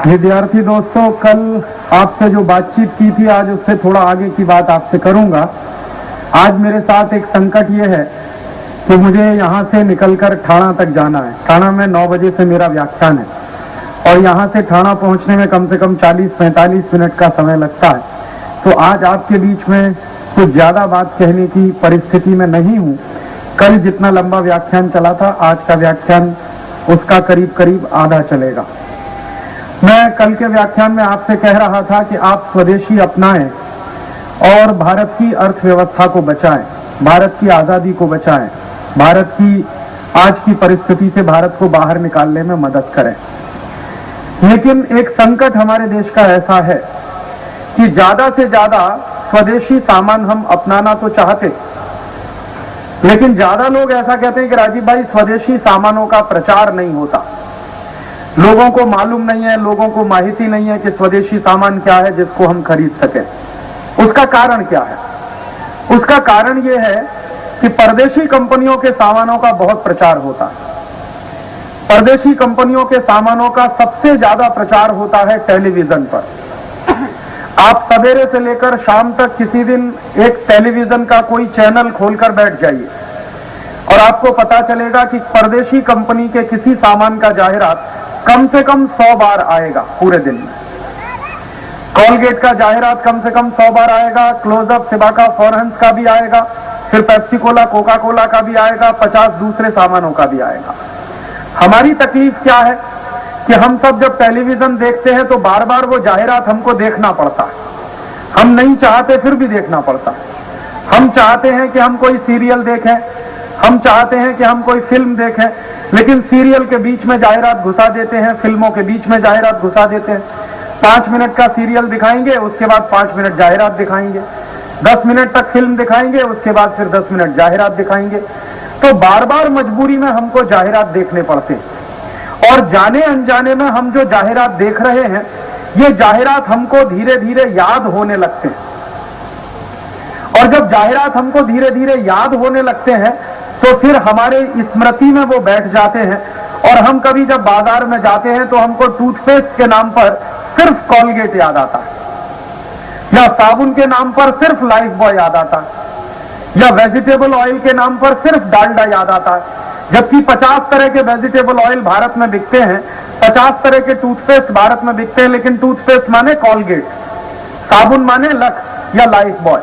विद्यार्थी दोस्तों, कल आपसे जो बातचीत की थी आज उससे थोड़ा आगे की बात आपसे करूंगा। आज मेरे साथ एक संकट ये है कि मुझे यहाँ से निकलकर ठाणा तक जाना है। ठाणा में 9 बजे से मेरा व्याख्यान है और यहाँ से ठाणा पहुँचने में कम से कम 40-45 मिनट का समय लगता है। तो आज आपके बीच में कुछ ज्यादा बात कहने की परिस्थिति में नहीं हूँ। कल जितना लंबा व्याख्यान चला था, आज का व्याख्यान उसका करीब करीब आधा चलेगा। मैं कल के व्याख्यान में आपसे कह रहा था कि आप स्वदेशी अपनाएं और भारत की अर्थव्यवस्था को बचाएं, भारत की आजादी को बचाएं, भारत की आज की परिस्थिति से भारत को बाहर निकालने में मदद करें। लेकिन एक संकट हमारे देश का ऐसा है कि ज्यादा से ज्यादा स्वदेशी सामान हम अपनाना तो चाहते, लेकिन ज्यादा लोग ऐसा कहते हैं कि राजीव भाई स्वदेशी सामानों का प्रचार नहीं होता, लोगों को मालूम नहीं है, लोगों को माहिती नहीं है कि स्वदेशी सामान क्या है जिसको हम खरीद सकें। उसका कारण क्या है? उसका कारण यह है कि परदेशी कंपनियों के सामानों का बहुत प्रचार होता है। परदेशी कंपनियों के सामानों का सबसे ज्यादा प्रचार होता है टेलीविजन पर। आप सवेरे से लेकर शाम तक किसी दिन एक टेलीविजन का कोई चैनल खोलकर बैठ जाइए और आपको पता चलेगा कि परदेशी कंपनी के किसी सामान का जाहिरात कम से कम 100 बार आएगा पूरे दिन में। कॉलगेट का जाहिरात कम से कम 100 बार आएगा, क्लोजअप, सिबाका, फॉरहंस का भी आएगा, फिर पेप्सी कोला, कोका कोला का भी आएगा, 50 दूसरे सामानों का भी आएगा। हमारी तकलीफ क्या है कि हम सब जब टेलीविजन देखते हैं तो बार बार वो जाहिरात हमको देखना पड़ता है। हम नहीं चाहते फिर भी देखना पड़ता है। हम चाहते हैं कि हम कोई सीरियल देखें, हम चाहते हैं कि हम कोई फिल्म देखें, लेकिन सीरियल के बीच में जाहिरात घुसा देते हैं, फिल्मों के बीच में जाहिरात घुसा देते हैं। 5 मिनट का सीरियल दिखाएंगे, उसके बाद 5 मिनट जाहिरात दिखाएंगे, 10 मिनट तक फिल्म दिखाएंगे, उसके बाद फिर 10 मिनट जाहिरात दिखाएंगे। तो बार बार मजबूरी में हमको जाहिरात देखने पड़ते हैं और जाने अनजाने में हम जो जाहिरात देख रहे हैं, ये जाहिरात हमको धीरे धीरे याद होने लगते हैं और जब जाहिरात हमको धीरे धीरे याद होने लगते हैं तो फिर हमारे स्मृति में वो बैठ जाते हैं और हम कभी जब बाजार में जाते हैं तो हमको टूथपेस्ट के नाम पर सिर्फ कॉलगेट याद आता है, या साबुन के नाम पर सिर्फ लाइफ बॉय याद आता है, या वेजिटेबल ऑयल के नाम पर सिर्फ डालडा याद आता है। जबकि 50 तरह के वेजिटेबल ऑयल भारत में बिकते हैं, 50 तरह के टूथपेस्ट भारत में बिकते हैं, लेकिन टूथपेस्ट माने कॉलगेट, साबुन माने लक्स या लाइफ बॉय,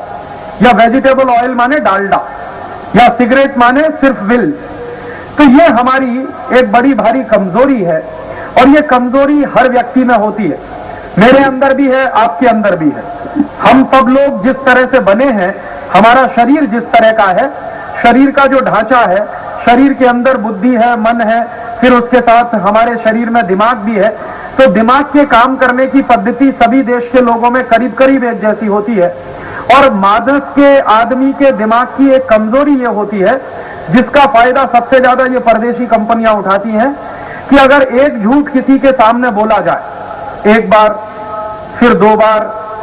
या वेजिटेबल ऑयल माने डालडा, या सिगरेट माने सिर्फ विल। तो ये हमारी एक बड़ी भारी कमजोरी है और ये कमजोरी हर व्यक्ति में होती है। मेरे अंदर भी है, आपके अंदर भी है। हम सब लोग जिस तरह से बने हैं, हमारा शरीर जिस तरह का है, शरीर का जो ढांचा है, शरीर के अंदर बुद्धि है, मन है, फिर उसके साथ हमारे शरीर में दिमाग भी है। तो दिमाग के काम करने की पद्धति सभी देश के लोगों में करीब करीब एक जैसी होती है और मानस के आदमी के दिमाग की एक कमजोरी ये होती है जिसका फायदा सबसे ज्यादा ये परदेशी कंपनियां उठाती हैं कि अगर एक झूठ किसी के सामने बोला जाए, एक बार, फिर 2 बार,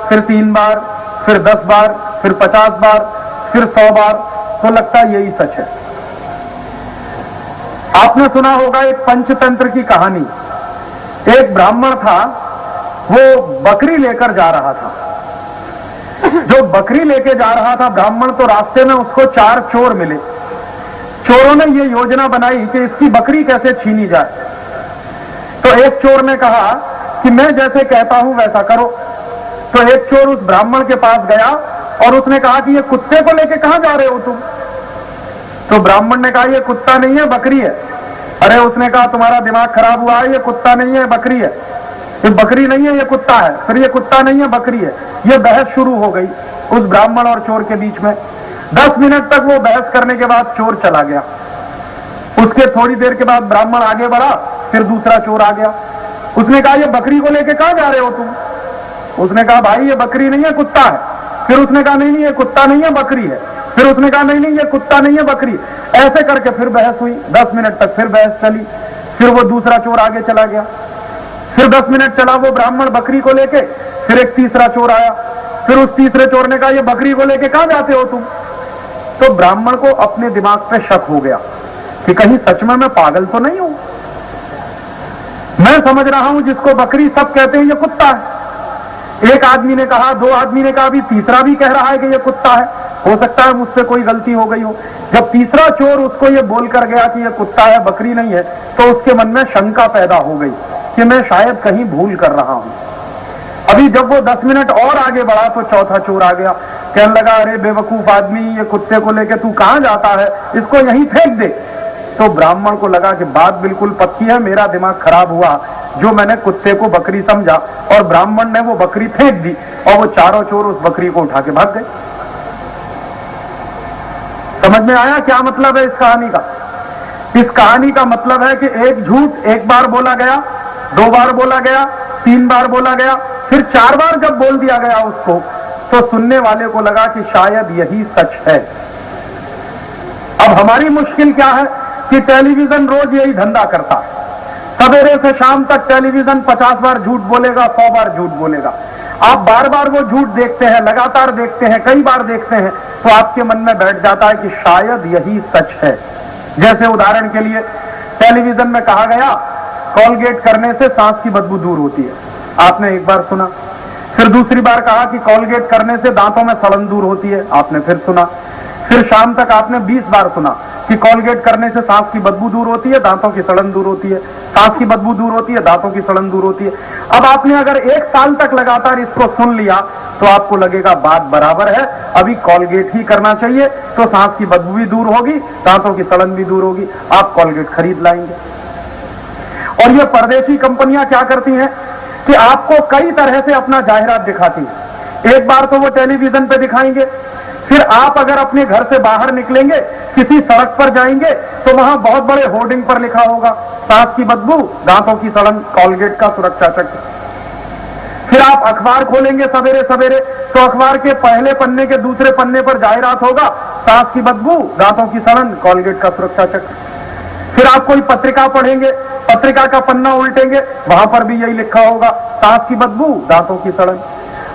फिर 3 बार, फिर 10 बार, फिर 50 बार, फिर 100 बार, तो लगता है यही सच है। आपने सुना होगा एक पंचतंत्र की कहानी। एक ब्राह्मण था, वो बकरी लेकर जा रहा था। जो बकरी लेके जा रहा था ब्राह्मण, तो रास्ते में उसको 4 चोर मिले। चोरों ने ये योजना बनाई कि इसकी बकरी कैसे छीनी जाए। तो एक चोर ने कहा कि मैं जैसे कहता हूं वैसा करो। तो एक चोर उस ब्राह्मण के पास गया और उसने कहा कि ये कुत्ते को लेके कहां जा रहे हो तुम? तो ब्राह्मण ने कहा ये कुत्ता नहीं है, बकरी है। अरे उसने कहा तुम्हारा दिमाग खराब हुआ है, ये कुत्ता नहीं है, बकरी है। ये बकरी नहीं है, ये कुत्ता है। फिर ये कुत्ता नहीं है, बकरी है। ये बहस शुरू हो गई उस ब्राह्मण और चोर के बीच में। 10 मिनट तक वो बहस करने के बाद चोर चला गया। उसके थोड़ी देर के बाद ब्राह्मण आगे बढ़ा, फिर दूसरा चोर आ गया। उसने कहा ये बकरी को लेके कहां जा रहे हो तुम? उसने कहा भाई ये बकरी नहीं है, कुत्ता है। फिर उसने कहा नहीं नहीं ये कुत्ता नहीं है, बकरी है। फिर उसने कहा नहीं नहीं ये कुत्ता नहीं है, बकरी। ऐसे करके फिर बहस हुई। 10 मिनट तक फिर बहस चली। फिर वो दूसरा चोर आगे चला गया। फिर 10 मिनट चला वो ब्राह्मण बकरी को लेके। फिर एक तीसरा चोर आया। फिर उस तीसरे चोर ने कहा ये बकरी को लेके कहां जाते हो तुम? तो ब्राह्मण को अपने दिमाग पे शक हो गया कि कहीं सच में मैं पागल तो नहीं हूं। मैं समझ रहा हूं जिसको बकरी सब कहते हैं ये कुत्ता है। एक आदमी ने कहा, दो आदमी ने कहा, अभी तीसरा भी कह रहा है कि ये कुत्ता है। हो सकता है मुझसे कोई गलती हो गई हो। जब तीसरा चोर उसको ये बोल कर गया कि ये कुत्ता है बकरी नहीं है, तो उसके मन में शंका पैदा हो गई कि मैं शायद कहीं भूल कर रहा हूं। अभी जब वो 10 मिनट और आगे बढ़ा तो चौथा चोर आ गया, कहने लगा, अरे बेवकूफ आदमी, ये कुत्ते को लेके तू कहां जाता है, इसको यहीं फेंक दे। तो ब्राह्मण को लगा कि बात बिल्कुल पक्की है, मेरा दिमाग खराब हुआ जो मैंने कुत्ते को बकरी समझा, और ब्राह्मण ने वो बकरी फेंक दी और वो चारों चोर उस बकरी को उठा के भाग गए। समझ में आया क्या मतलब है इस कहानी का? इस कहानी का मतलब है कि एक झूठ एक बार बोला गया, 2 बार बोला गया, 3 बार बोला गया, फिर 4 बार जब बोल दिया गया उसको, तो सुनने वाले को लगा कि शायद यही सच है। अब हमारी मुश्किल क्या है कि टेलीविजन रोज यही धंधा करता है। सवेरे से शाम तक टेलीविजन 50 बार झूठ बोलेगा, 100 बार झूठ बोलेगा। आप बार बार वो झूठ देखते हैं, लगातार देखते हैं, कई बार देखते हैं, तो आपके मन में बैठ जाता है कि शायद यही सच है। जैसे उदाहरण के लिए टेलीविजन में कहा गया कॉलगेट करने से सांस की बदबू दूर होती है, आपने एक बार सुना। फिर दूसरी बार कहा कि कॉलगेट करने से दांतों में सड़न दूर होती है, आपने फिर सुना। फिर शाम तक आपने 20 बार सुना कि कॉलगेट करने से सांस की बदबू दूर होती है, दांतों की सड़न दूर होती है, सांस की बदबू दूर होती है, दांतों की सड़न दूर होती है। अब आपने अगर 1 साल तक लगातार इसको सुन लिया तो आपको लगेगा बात बराबर है, अभी कॉलगेट ही करना चाहिए, तो सांस की बदबू भी दूर होगी, दांतों की सड़न भी दूर होगी, आप कॉलगेट खरीद लाएंगे। और ये परदेशी कंपनियां क्या करती हैं कि आपको कई तरह से अपना जाहिरात दिखाती है। एक बार तो वो टेलीविजन पे दिखाएंगे, फिर आप अगर अपने घर से बाहर निकलेंगे, किसी सड़क पर जाएंगे, तो वहां बहुत बड़े होर्डिंग पर लिखा होगा सांस की बदबू, दांतों की सड़न, कॉलगेट का सुरक्षा चक्र। फिर आप अखबार खोलेंगे सवेरे सवेरे, तो अखबार के पहले पन्ने के दूसरे पन्ने पर जाहिरात होगा सांस की बदबू, दांतों की सड़न, कॉलगेट का सुरक्षा चक्र। फिर आप कोई पत्रिका पढ़ेंगे, पत्रिका का पन्ना उल्टेंगे, वहां पर भी यही लिखा होगा सांस की बदबू, दांतों की सड़न।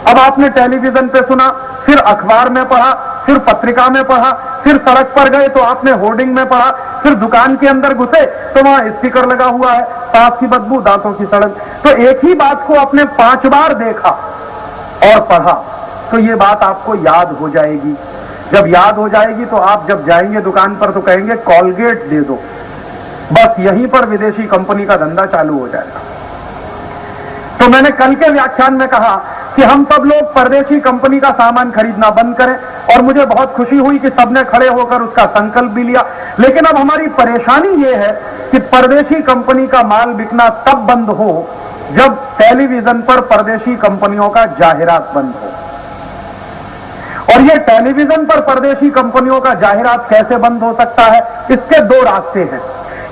अब आपने टेलीविजन पे सुना, फिर अखबार में पढ़ा, फिर पत्रिका में पढ़ा, फिर सड़क पर गए तो आपने होर्डिंग में पढ़ा, फिर दुकान के अंदर घुसे तो वहां स्टिकर लगा हुआ है सांस की बदबू, दांतों की सड़न। तो एक ही बात को आपने 5 बार देखा और पढ़ा, तो ये बात आपको याद हो जाएगी। जब याद हो जाएगी तो आप जब जाएंगे दुकान पर तो कहेंगे कॉलगेट दे दो। बस यहीं पर विदेशी कंपनी का धंधा चालू हो जाएगा। तो मैंने कल के व्याख्यान में कहा कि हम सब लोग परदेशी कंपनी का सामान खरीदना बंद करें, और मुझे बहुत खुशी हुई कि सबने खड़े होकर उसका संकल्प भी लिया। लेकिन अब हमारी परेशानी यह है कि परदेशी कंपनी का माल बिकना तब बंद हो जब टेलीविजन पर परदेशी कंपनियों का जाहिरात बंद हो। और ये टेलीविजन पर परदेशी कंपनियों का जाहिरात कैसे बंद हो सकता है? इसके 2 रास्ते हैं।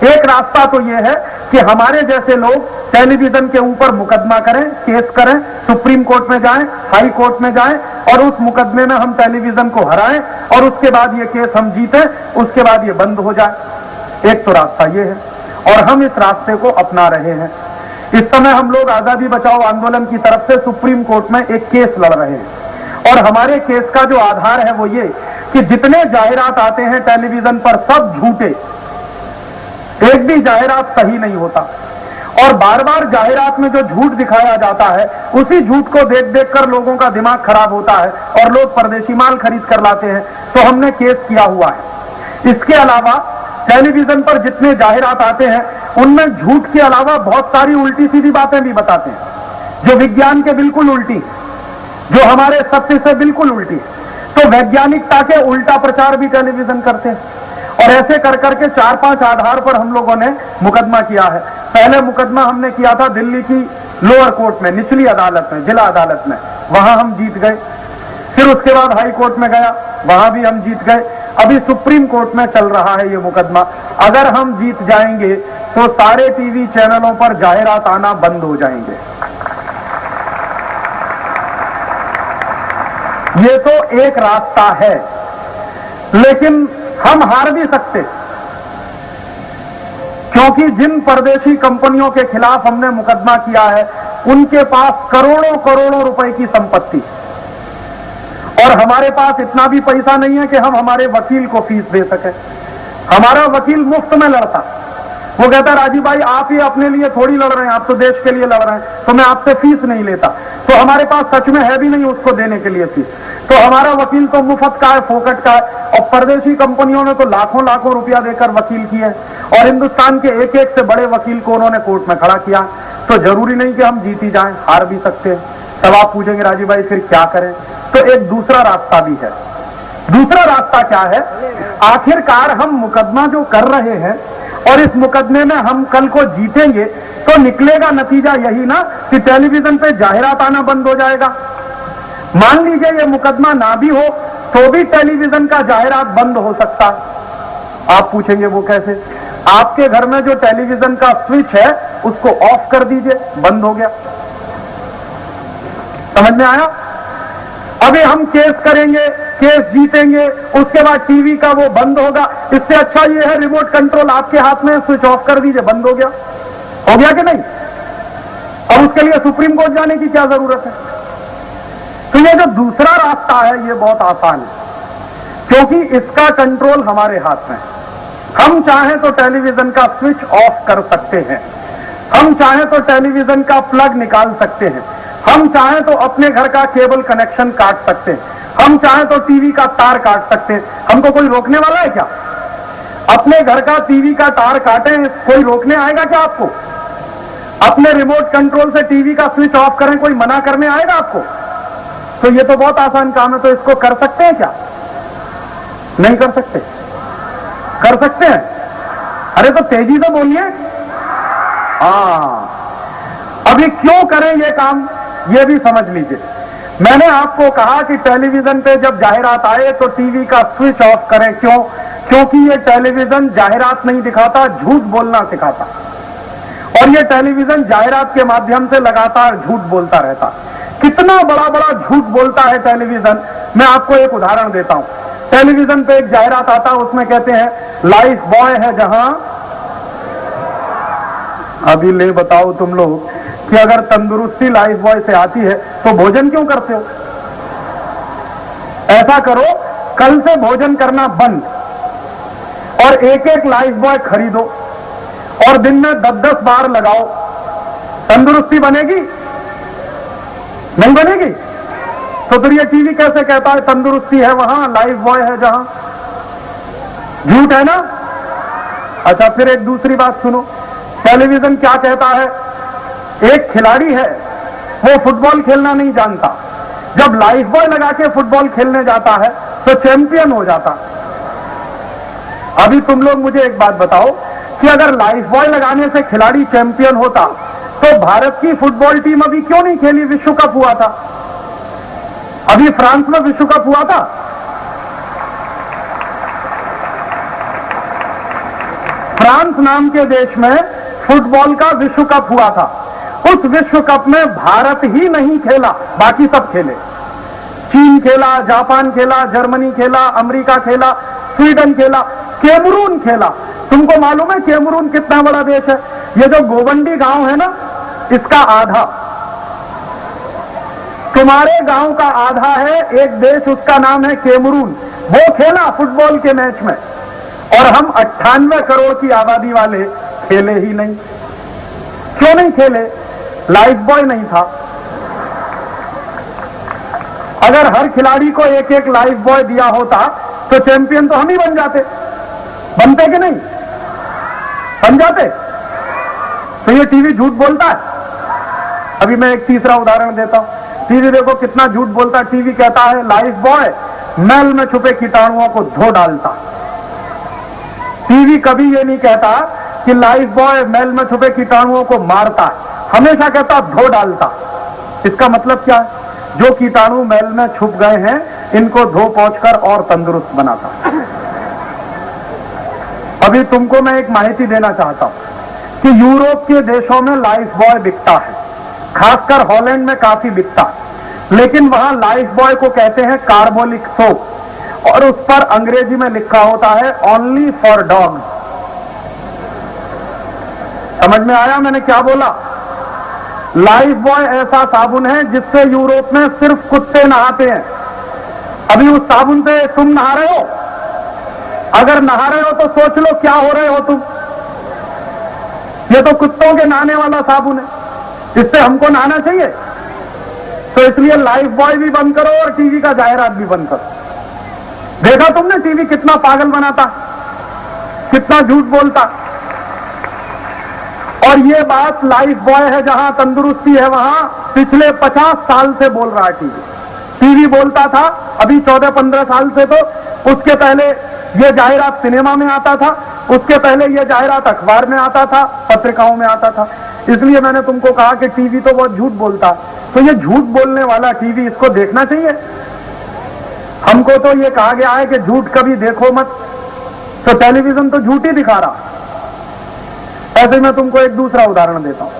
एक रास्ता तो यह है कि हमारे जैसे लोग टेलीविजन के ऊपर मुकदमा करें, केस करें, सुप्रीम कोर्ट में जाएं, हाई कोर्ट में जाएं, और उस मुकदमे में हम टेलीविजन को हराएं, और उसके बाद ये केस हम जीतें, उसके बाद ये बंद हो जाए। एक तो रास्ता ये है, और हम इस रास्ते को अपना रहे हैं। इस समय हम लोग आजादी बचाओ आंदोलन की तरफ से सुप्रीम कोर्ट में एक केस लड़ रहे हैं, और हमारे केस का जो आधार है वो ये कि जितने जाहिरात आते हैं टेलीविजन पर सब झूठे, एक भी जाहिरात सही नहीं होता, और बार बार जाहिरात में जो झूठ दिखाया जाता है उसी झूठ को देख देख कर लोगों का दिमाग खराब होता है और लोग परदेशी माल खरीद कर लाते हैं। तो हमने केस किया हुआ है। इसके अलावा टेलीविजन पर जितने जाहिरात आते हैं उनमें झूठ के अलावा बहुत सारी उल्टी सीधी बातें भी बताते हैं, जो विज्ञान के बिल्कुल उल्टी, जो हमारे सत्य से बिल्कुल उल्टी। तो वैज्ञानिकता के उल्टा प्रचार भी टेलीविजन करते हैं, और ऐसे कर करके 4-5 आधार पर हम लोगों ने मुकदमा किया है। पहले मुकदमा हमने किया था दिल्ली की लोअर कोर्ट में, निचली अदालत में, जिला अदालत में, वहां हम जीत गए। फिर उसके बाद हाई कोर्ट में गया, वहां भी हम जीत गए। अभी सुप्रीम कोर्ट में चल रहा है ये मुकदमा। अगर हम जीत जाएंगे तो सारे टीवी चैनलों पर जाहिरात आना बंद हो जाएंगे। ये तो एक रास्ता है, लेकिन हम हार भी सकते, क्योंकि जिन परदेशी कंपनियों के खिलाफ हमने मुकदमा किया है उनके पास करोड़ों करोड़ों रुपए की संपत्ति, और हमारे पास इतना भी पैसा नहीं है कि हम हमारे वकील को फीस दे सकें। हमारा वकील मुफ्त में लड़ता, वो कहता है राजीव भाई आप ही अपने लिए थोड़ी लड़ रहे हैं, आप तो देश के लिए लड़ रहे हैं, तो मैं आपसे फीस नहीं लेता। तो हमारे पास सच में है भी नहीं उसको देने के लिए फीस, तो हमारा वकील तो मुफ्त का है, फोकट का है। और परदेशी कंपनियों ने तो लाखों लाखों रुपया देकर वकील किए और हिंदुस्तान के एक एक से बड़े वकील को उन्होंने कोर्ट में खड़ा किया। तो जरूरी नहीं कि हम जीती जाएं, हार भी सकते हैं। तब आप पूछेंगे राजीव भाई फिर क्या करें? तो एक दूसरा रास्ता भी है। दूसरा रास्ता क्या है? आखिरकार हम मुकदमा जो कर रहे हैं और इस मुकदमे में हम कल को जीतेंगे तो निकलेगा नतीजा यही ना कि टेलीविजन पे जाहिरात आना बंद हो जाएगा। मान लीजिए ये मुकदमा ना भी हो तो भी टेलीविजन का जाहिरात बंद हो सकता है। आप पूछेंगे वो कैसे? आपके घर में जो टेलीविजन का स्विच है उसको ऑफ कर दीजिए, बंद हो गया। समझ में आया? अभी हम केस करेंगे, केस जीतेंगे, उसके बाद टीवी का वो बंद होगा। इससे अच्छा ये है रिमोट कंट्रोल आपके हाथ में, स्विच ऑफ कर दीजिए, बंद हो गया। हो गया कि नहीं? अब उसके लिए सुप्रीम कोर्ट जाने की क्या जरूरत है? तो ये जो दूसरा रास्ता है ये बहुत आसान है, क्योंकि इसका कंट्रोल हमारे हाथ में है। हम चाहें तो टेलीविजन का स्विच ऑफ कर सकते हैं, हम चाहें तो टेलीविजन का प्लग निकाल सकते हैं, हम चाहें तो अपने घर का केबल कनेक्शन काट सकते हैं, हम चाहें तो टीवी का तार काट सकते हैं। हमको कोई रोकने वाला है क्या? अपने घर का टीवी का तार काटें, कोई रोकने आएगा क्या आपको? अपने रिमोट कंट्रोल से टीवी का स्विच ऑफ करें, कोई मना करने आएगा आपको? तो ये तो बहुत आसान काम है। तो इसको कर सकते हैं क्या? नहीं कर सकते? कर सकते हैं? अरे तो तेजी से बोलिए। अभी क्यों करें ये काम, ये भी समझ लीजिए। मैंने आपको कहा कि टेलीविजन पे जब जाहिरात आए तो टीवी का स्विच ऑफ करें। क्यों? क्योंकि ये टेलीविजन जाहिरात नहीं दिखाता, झूठ बोलना सिखाता, और ये टेलीविजन जाहिरात के माध्यम से लगातार झूठ बोलता रहता। कितना बड़ा बड़ा झूठ बोलता है टेलीविजन, मैं आपको एक उदाहरण देता हूं। टेलीविजन पे एक जाहिरात आता है, उसमें कहते हैं लाइफ बॉय है जहां। अभी ले बताओ तुम लोग कि अगर तंदुरुस्ती लाइफ बॉय से आती है तो भोजन क्यों करते हो? ऐसा करो, कल से भोजन करना बंद और एक एक लाइफ बॉय खरीदो और दिन में 10-10 बार लगाओ। तंदुरुस्ती बनेगी? नहीं बनेगी? तो फिर ये टीवी कैसे कहता है तंदुरुस्ती है वहां, लाइफ बॉय है जहां? झूठ है ना? अच्छा, फिर एक दूसरी बात सुनो। टेलीविजन क्या कहता है? एक खिलाड़ी है, वो फुटबॉल खेलना नहीं जानता, जब लाइफ बॉय लगा के फुटबॉल खेलने जाता है तो चैंपियन हो जाता। अभी तुम लोग मुझे एक बात बताओ कि अगर लाइफ बॉय लगाने से खिलाड़ी चैंपियन होता तो भारत की फुटबॉल टीम अभी क्यों नहीं खेली? विश्व कप हुआ था, अभी फ्रांस में विश्व कप हुआ था। फ्रांस नाम के देश में फुटबॉल का विश्व कप हुआ था। उस विश्व कप में भारत ही नहीं खेला, बाकी सब खेले। चीन खेला, जापान खेला, जर्मनी खेला, अमेरिका खेला, स्वीडन खेला, कैमरून खेला। तुमको मालूम है कैमरून कितना बड़ा देश है? ये जो गोवंडी गांव है ना, इसका आधा तुम्हारे गांव का आधा है। एक देश उसका नाम है कैमरून, वो खेला फुटबॉल के मैच में, और हम 98 करोड़ की आबादी वाले खेले ही नहीं। क्यों नहीं खेले? लाइफ बॉय नहीं था। अगर हर खिलाड़ी को एक एक लाइफ बॉय दिया होता तो चैंपियन तो हम ही बन जाते। बनते कि नहीं? बन जाते। तो ये टीवी झूठ बोलता है। अभी मैं एक तीसरा उदाहरण देता हूं। टीवी देखो कितना झूठ बोलता है। टीवी कहता है लाइफ बॉय मैल में छुपे कीटाणुओं को धो डालता। टीवी कभी ये नहीं कहता कि लाइफ बॉय मैल में छुपे कीटाणुओं को मारता है, हमेशा कहता धो डालता। इसका मतलब क्या है? जो कीटाणु मैल में छुप गए हैं इनको धो पोंछकर और तंदुरुस्त बनाता। अभी तुमको मैं एक माहिती देना चाहता हूं कि यूरोप के देशों में लाइफ बॉय बिकता है, खासकर हॉलैंड में काफी बिकता है, लेकिन वहां लाइफ बॉय को कहते हैं कार्बोलिक सोप, और उस पर अंग्रेजी में लिखा होता है ओनली फॉर डॉग। समझ में आया मैंने क्या बोला? लाइफ बॉय ऐसा साबुन है जिससे यूरोप में सिर्फ कुत्ते नहाते हैं। अभी उस साबुन से तुम नहा रहे हो? अगर नहा रहे हो तो सोच लो क्या हो रहे हो तुम। ये तो कुत्तों के नहाने वाला साबुन है, इससे हमको नहाना चाहिए? तो इसलिए लाइफ बॉय भी बंद करो और टीवी का जाहिरात भी बंद करो। देखा तुमने टीवी कितना पागल बनाता, कितना झूठ बोलता। और ये बात लाइफ बॉय है जहां तंदुरुस्ती है वहां पिछले 50 साल से बोल रहा है। टीवी बोलता था अभी 14-15 साल से, तो उसके पहले ये जाहिरात सिनेमा में आता था, उसके पहले ये जाहिरात अखबार में आता था, पत्रिकाओं में आता था। इसलिए मैंने तुमको कहा कि टीवी तो बहुत झूठ बोलता। तो ये झूठ बोलने वाला टीवी, इसको देखना चाहिए? हमको तो ये कहा गया है कि झूठ कभी देखो मत, तो टेलीविजन तो झूठ ही दिखा रहा। ऐसे मैं तुमको एक दूसरा उदाहरण देता हूं।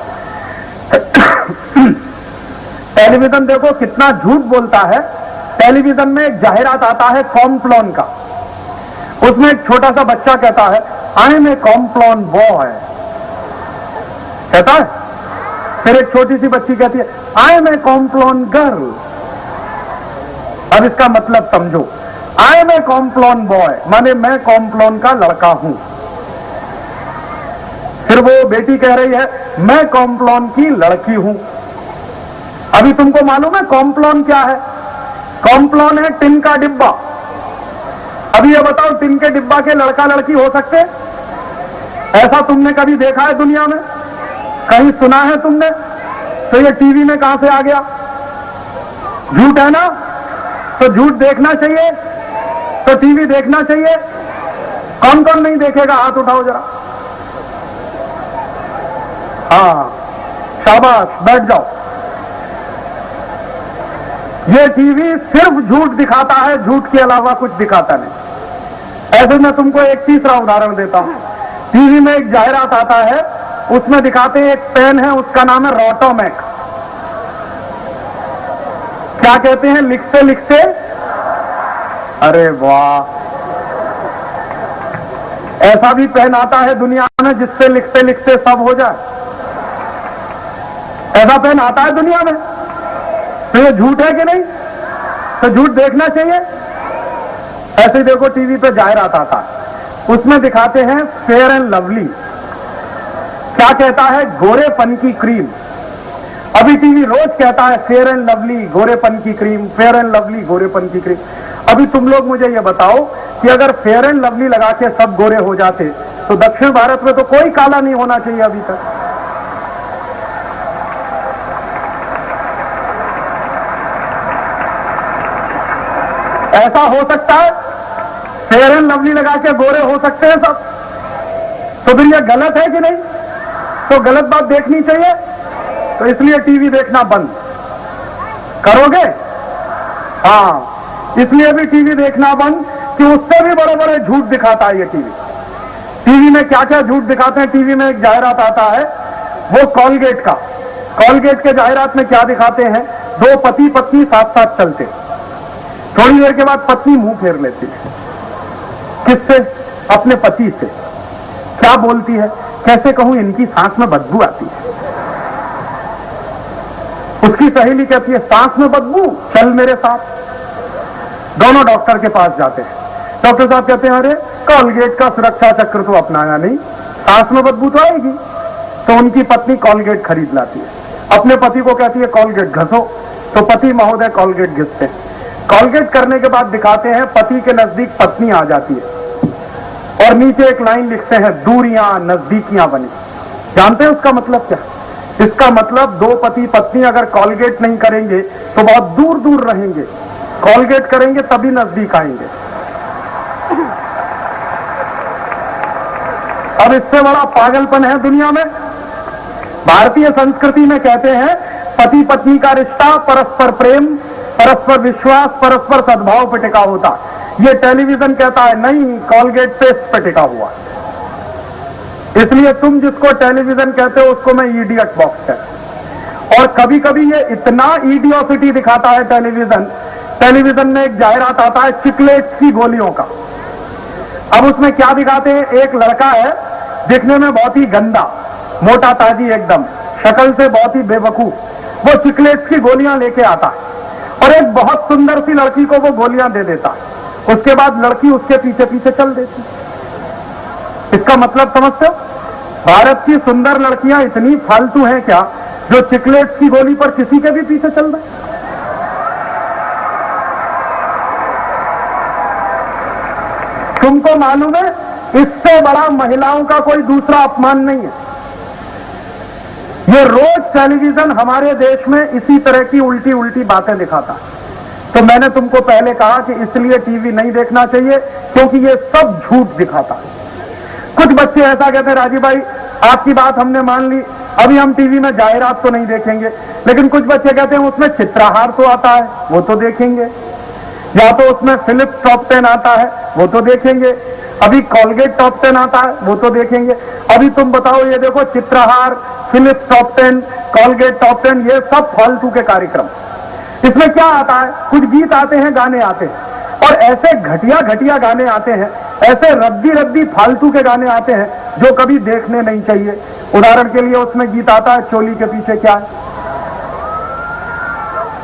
टेलीविजन देखो कितना झूठ बोलता है। टेलीविजन में एक जाहिरात आता है कॉम्प्लॉन का, उसमें एक छोटा सा बच्चा कहता है I am a Complan boy, कहता है। फिर एक छोटी सी बच्ची कहती है I am a Complan girl. अब इसका मतलब समझो, I am a Complan boy माने मैं कॉम्प्लॉन का लड़का हूं। फिर वो बेटी कह रही है मैं कॉम्प्लॉन की लड़की हूं। अभी तुमको मालूम है कॉम्प्लॉन क्या है? कॉम्प्लॉन है टिन का डिब्बा। अभी ये बताओ, टिन के डिब्बा के लड़का लड़की हो सकते? ऐसा तुमने कभी देखा है दुनिया में? कहीं सुना है तुमने? तो ये टीवी में कहां से आ गया? झूठ है ना? तो झूठ देखना चाहिए, तो टीवी देखना चाहिए। कौन कौन नहीं देखेगा? हाथ उठाओ जरा। हाँ शाबाश, बैठ जाओ। ये टीवी सिर्फ झूठ दिखाता है, झूठ के अलावा कुछ दिखाता नहीं। ऐसे मैं तुमको एक तीसरा उदाहरण देता हूं। टीवी में एक जाहिरात आता है, उसमें दिखाते हैं एक पेन है, उसका नाम है रोटोमैक। क्या कहते हैं? लिखते लिखते, अरे वाह, ऐसा भी पेन आता है दुनिया में जिससे लिखते लिखते सब हो जाए? ऐसा पेन आता है दुनिया में? तो ये झूठ है कि नहीं? तो झूठ देखना चाहिए। ऐसे देखो टीवी पे जाहिरात आता है, उसमें दिखाते हैं फेयर एंड लवली। क्या कहता है? गोरेपन की क्रीम। अभी टीवी रोज कहता है फेयर एंड लवली गोरेपन की क्रीम, फेयर एंड लवली गोरेपन की क्रीम। अभी तुम लोग मुझे ये बताओ कि अगर फेयर एंड लवली लगा के सब गोरे हो जाते तो दक्षिण भारत में तो कोई काला नहीं होना चाहिए अभी तक। ऐसा हो सकता है? फेयर एंड लवली लगा के गोरे हो सकते हैं सब? तो फिर ये गलत है कि नहीं? तो गलत बात देखनी चाहिए, तो इसलिए टीवी देखना बंद करोगे? हाँ, इसलिए भी टीवी देखना बंद कि उससे भी बड़े बड़े झूठ दिखाता है ये टीवी। टीवी में क्या क्या झूठ दिखाते हैं? टीवी में एक जाहिरात आता है, वो कॉलगेट का। कॉलगेट के जाहिरात में क्या दिखाते हैं? दो पति पत्नी साथ साथ चलते, थोड़ी देर के बाद पत्नी मुंह फेर लेती है। किससे? अपने पति से। क्या बोलती है? कैसे कहूं, इनकी सांस में बदबू आती है। उसकी सहेली कहती है सांस में बदबू, चल मेरे साथ। दोनों डॉक्टर के पास जाते हैं। डॉक्टर साहब कहते हैं अरे कॉलगेट का सुरक्षा चक्र तो अपनाया नहीं, सांस में बदबू तो आएगी। तो उनकी पत्नी कॉलगेट खरीद लाती है, अपने पति को कहती है कॉलगेट घसो। तो पति महोदय कॉलगेट घिसते हैं। कॉलगेट करने के बाद दिखाते हैं पति के नजदीक पत्नी आ जाती है और नीचे एक लाइन लिखते हैं दूरियां नजदीकियां बनी। जानते हैं उसका मतलब क्या? इसका मतलब दो पति पत्नी अगर कॉलगेट नहीं करेंगे तो बहुत दूर दूर रहेंगे, कॉलगेट करेंगे तभी नजदीक आएंगे। अब इससे बड़ा पागलपन है दुनिया में? भारतीय संस्कृति में कहते हैं पति पत्नी का रिश्ता परस्पर प्रेम, परस्पर विश्वास, परस्पर सद्भाव पर टिका होता। ये टेलीविजन कहता है नहीं, कॉलगेट पेस्ट पे टिका हुआ। इसलिए तुम जिसको टेलीविजन कहते हो उसको मैं इडियट बॉक्स है। और कभी कभी ये इतना इडियोसिटी दिखाता है टेलीविजन में एक जाहिरात आता है चिकलेट्स की गोलियों का। अब उसमें क्या दिखाते हैं? एक लड़का है, दिखने में बहुत ही गंदा, मोटा ताजी एकदम, शक्ल से बहुत ही बेवकूफ, वो चिकलेट्स की गोलियां लेके आता है और एक बहुत सुंदर सी लड़की को वो गोलियां दे देता है। उसके बाद लड़की उसके पीछे पीछे चल देती। इसका मतलब समझते हो? भारत की सुंदर लड़कियां इतनी फालतू हैं क्या जो चिकलेट्स की गोली पर किसी के भी पीछे चल रहे? तुमको मालूम है इससे बड़ा महिलाओं का कोई दूसरा अपमान नहीं है। ये रोज टेलीविजन हमारे देश में इसी तरह की उल्टी उल्टी बातें दिखाता। तो मैंने तुमको पहले कहा कि इसलिए टीवी नहीं देखना चाहिए क्योंकि ये सब झूठ दिखाता। कुछ बच्चे ऐसा कहते हैं, राजीव भाई आपकी बात हमने मान ली, अभी हम टीवी में जाहिरात तो नहीं देखेंगे। लेकिन कुछ बच्चे कहते हैं उसमें चित्रहार तो आता है, वो तो देखेंगे, या तो उसमें फिलिप्स टॉप 10 आता है, वो तो देखेंगे, अभी कॉलगेट टॉप 10 आता है, वो तो देखेंगे। अभी तुम बताओ, ये देखो Chitrahaar, Philips top 10, Colgate top 10, ये सब फालतू के कार्यक्रम। इसमें क्या आता है? कुछ गीत आते हैं, गाने आते हैं, और ऐसे घटिया घटिया गाने आते हैं, ऐसे रद्दी रद्दी फालतू के गाने आते हैं जो कभी देखने नहीं चाहिए। उदाहरण के लिए उसमें गीत आता है चोली के पीछे क्या है,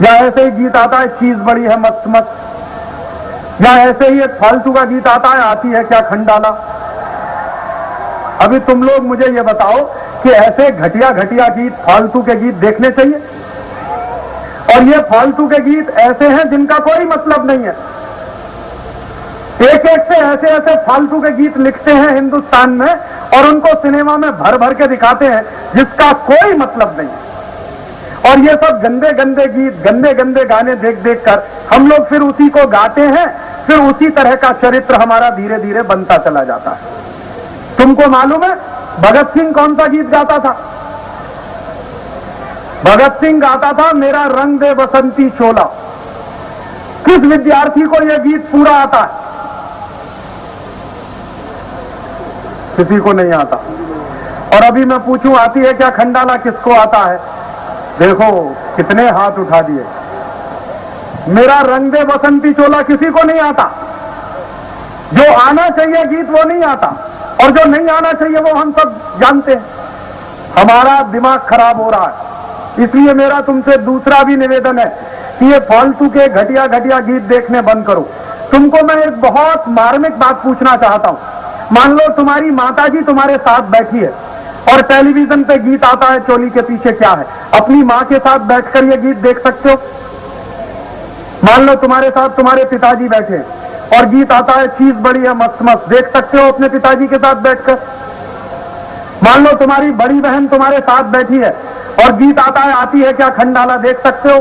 या ऐसे ही गीत आता है चीज बड़ी है मस्त मस्त, या ऐसे ही एक फालतू का गीत आता है आती है क्या खंडाला। अभी तुम लोग मुझे ये बताओ कि ऐसे घटिया घटिया गीत, फालतू के गीत देखने चाहिए? और ये फालतू के गीत ऐसे हैं जिनका कोई मतलब नहीं है। एक एक से ऐसे ऐसे फालतू के गीत लिखते हैं हिंदुस्तान में और उनको सिनेमा में भर भर के दिखाते हैं जिसका कोई मतलब नहीं। और ये सब गंदे गंदे गीत, गंदे गंदे गाने देख देख कर हम लोग फिर उसी को गाते हैं, फिर उसी तरह का चरित्र हमारा धीरे धीरे बनता चला जाता है। तुमको मालूम है भगत सिंह कौन सा गीत गाता था? भगत सिंह गाता था मेरा रंग दे बसंती चोला। किस विद्यार्थी को यह गीत पूरा आता है? किसी को नहीं आता। और अभी मैं पूछूं आती है क्या खंडाला? किसको आता है? देखो कितने हाथ उठा दिए। मेरा रंग दे बसंती चोला किसी को नहीं आता। जो आना चाहिए गीत वो नहीं आता, और जो नहीं आना चाहिए वो हम सब जानते हैं। हमारा दिमाग खराब हो रहा है। इसलिए मेरा तुमसे दूसरा भी निवेदन है कि ये फालतू के घटिया घटिया गीत देखने बंद करो। तुमको मैं एक बहुत मार्मिक बात पूछना चाहता हूं। मान लो तुम्हारी माताजी तुम्हारे साथ बैठी है और टेलीविजन पे गीत आता है चोली के पीछे क्या है, अपनी मां के साथ बैठकर ये गीत देख सकते हो? मान लो तुम्हारे साथ तुम्हारे पिताजी बैठे हैं और गीत आता है चीज बड़ी है मस्त मस्त, देख सकते हो अपने पिताजी के साथ बैठकर? मान लो तुम्हारी बड़ी बहन तुम्हारे साथ बैठी है और गीत आता है आती है क्या खंडाला, देख सकते हो?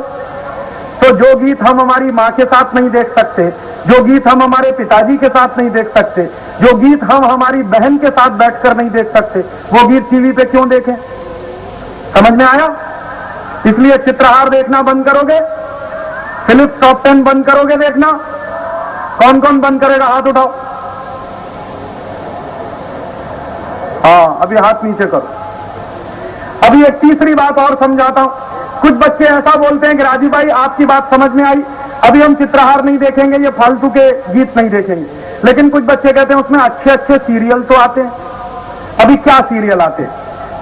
तो जो गीत हम हमारी मां के साथ नहीं देख सकते, जो गीत हम हमारे पिताजी के साथ नहीं देख सकते, जो गीत हम हमारी बहन के साथ बैठकर नहीं देख सकते, वो गीत टीवी पे क्यों देखें? समझ में आया? इसलिए चित्रहार देखना बंद करोगे, फिलिप्स टॉप 10 बंद करोगे देखना? कौन कौन बंद करेगा? हाथ उठाओ। हाँ, अभी हाथ नीचे करो। अभी एक तीसरी बात और समझाता हूं। कुछ बच्चे ऐसा बोलते हैं कि राजीव भाई आपकी बात समझ में आई, अभी हम चित्रहार नहीं देखेंगे, ये फालतू के गीत नहीं देखेंगे। लेकिन कुछ बच्चे कहते हैं उसमें अच्छे अच्छे सीरियल तो आते हैं। अभी क्या सीरियल आते हैं?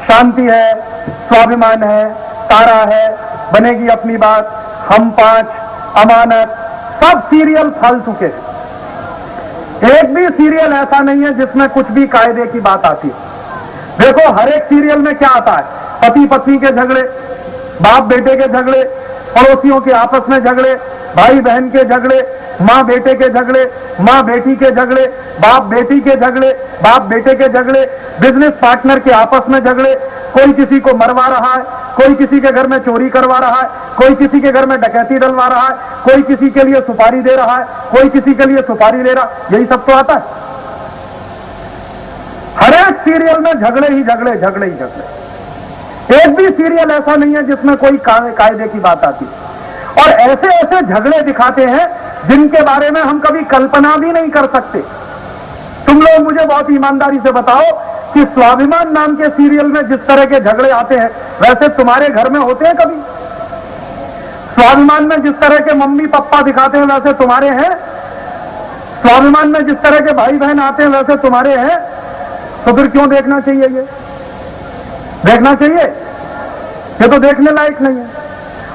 शांति है, स्वाभिमान है, तारा है, बनेगी अपनी बात, हम 5, अमानत, सब सीरियल फालतू के। एक भी सीरियल ऐसा नहीं है जिसमें कुछ भी कायदे की बात आती है। देखो हर एक सीरियल में क्या आता है? पति पत्नी के झगड़े, बाप बेटे के झगड़े, पड़ोसियों के आपस में झगड़े, भाई बहन के झगड़े, माँ बेटे के झगड़े, माँ बेटी के झगड़े, बाप बेटी के झगड़े, बाप बेटे के झगड़े, बिजनेस पार्टनर के आपस में झगड़े, कोई किसी को मरवा रहा है, कोई किसी के घर में चोरी करवा रहा है, कोई किसी के घर में डकैती डलवा रहा है, कोई किसी के लिए सुपारी दे रहा है, कोई किसी के लिए सुपारी ले रहा, यही सब तो आता है। हर एक सीरियल में झगड़े ही झगड़े, झगड़े ही झगड़े। एक भी सीरियल ऐसा नहीं है जिसमें कोई कायदे की बात आती। और ऐसे ऐसे झगड़े दिखाते हैं जिनके बारे में हम कभी कल्पना भी नहीं कर सकते। तुम लोग मुझे बहुत ईमानदारी से बताओ कि स्वाभिमान नाम के सीरियल में जिस तरह के झगड़े आते हैं वैसे तुम्हारे घर में होते हैं कभी? स्वाभिमान में जिस तरह के मम्मी पापा दिखाते हैं वैसे तुम्हारे हैं? स्वाभिमान में जिस तरह के भाई बहन आते हैं वैसे तुम्हारे हैं? तो फिर क्यों देखना चाहिए? ये देखना चाहिए? ये तो देखने लायक नहीं है।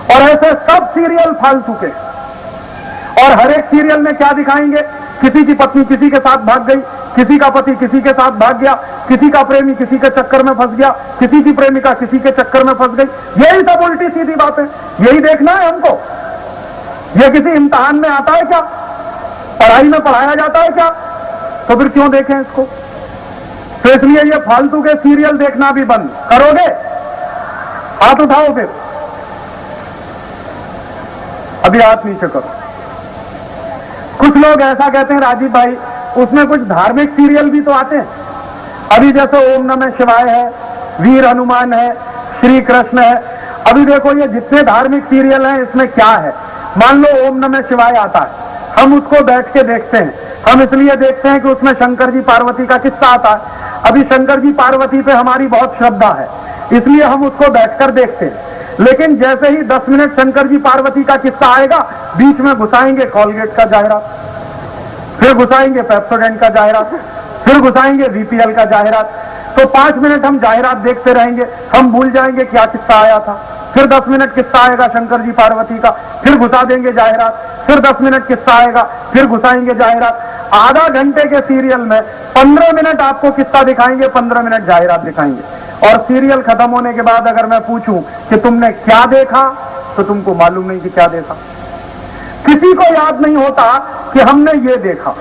और ऐसे सब सीरियल फालतू के। और हर एक सीरियल में क्या दिखाएंगे? किसी की पत्नी किसी के साथ भाग गई, किसी का पति किसी के साथ भाग गया, किसी का प्रेमी किसी के चक्कर में फंस गया, किसी की प्रेमिका किसी के चक्कर में फंस गई। यही सब उल्टी सीधी बातें, यही देखना है हमको? यह किसी इम्तिहान में आता है क्या? पढ़ाई में पढ़ाया जाता है क्या? तो फिर क्यों देखें इसको? तो इसलिए ये फालतू के सीरियल देखना भी बंद करोगे? हाथ उठाओ फिर, अभी हाथ नीचे करो। कुछ लोग ऐसा कहते हैं राजीव भाई उसमें कुछ धार्मिक सीरियल भी तो आते हैं। अभी जैसे ओम नमः शिवाय है, वीर हनुमान है, श्री कृष्ण है। अभी देखो ये जितने धार्मिक सीरियल हैं इसमें क्या है? मान लो ओम नमः शिवाय आता है, हम उसको बैठ के देखते हैं। हम इसलिए देखते हैं कि उसमें शंकर जी पार्वती का किस्सा आता है। अभी शंकर जी पार्वती पे हमारी बहुत श्रद्धा है, इसलिए हम उसको बैठकर देखते हैं। लेकिन जैसे ही 10 मिनट शंकर जी पार्वती का किस्सा आएगा, बीच में घुसाएंगे कॉलगेट का जाहिरात, फिर घुसाएंगे पेप्सोडेंट का जाहिरात, फिर घुसाएंगे वीपीएल का जाहिरात। तो 5 मिनट हम जाहिरात देखते रहेंगे, हम भूल जाएंगे क्या किस्सा आया था। फिर 10 मिनट किस्सा आएगा शंकर जी पार्वती का, फिर घुसा देंगे जाहिरात। फिर 10 मिनट किस्सा आएगा, फिर घुसाएंगे जाहिरात। आधा घंटे के सीरियल में 15 मिनट आपको किस्सा दिखाएंगे, 15 मिनट जाहिरात दिखाएंगे। और सीरियल खत्म होने के बाद अगर मैं पूछूं कि तुमने क्या देखा, तो तुमको मालूम नहीं कि क्या देखा। किसी को याद नहीं होता कि हमने ये देखा।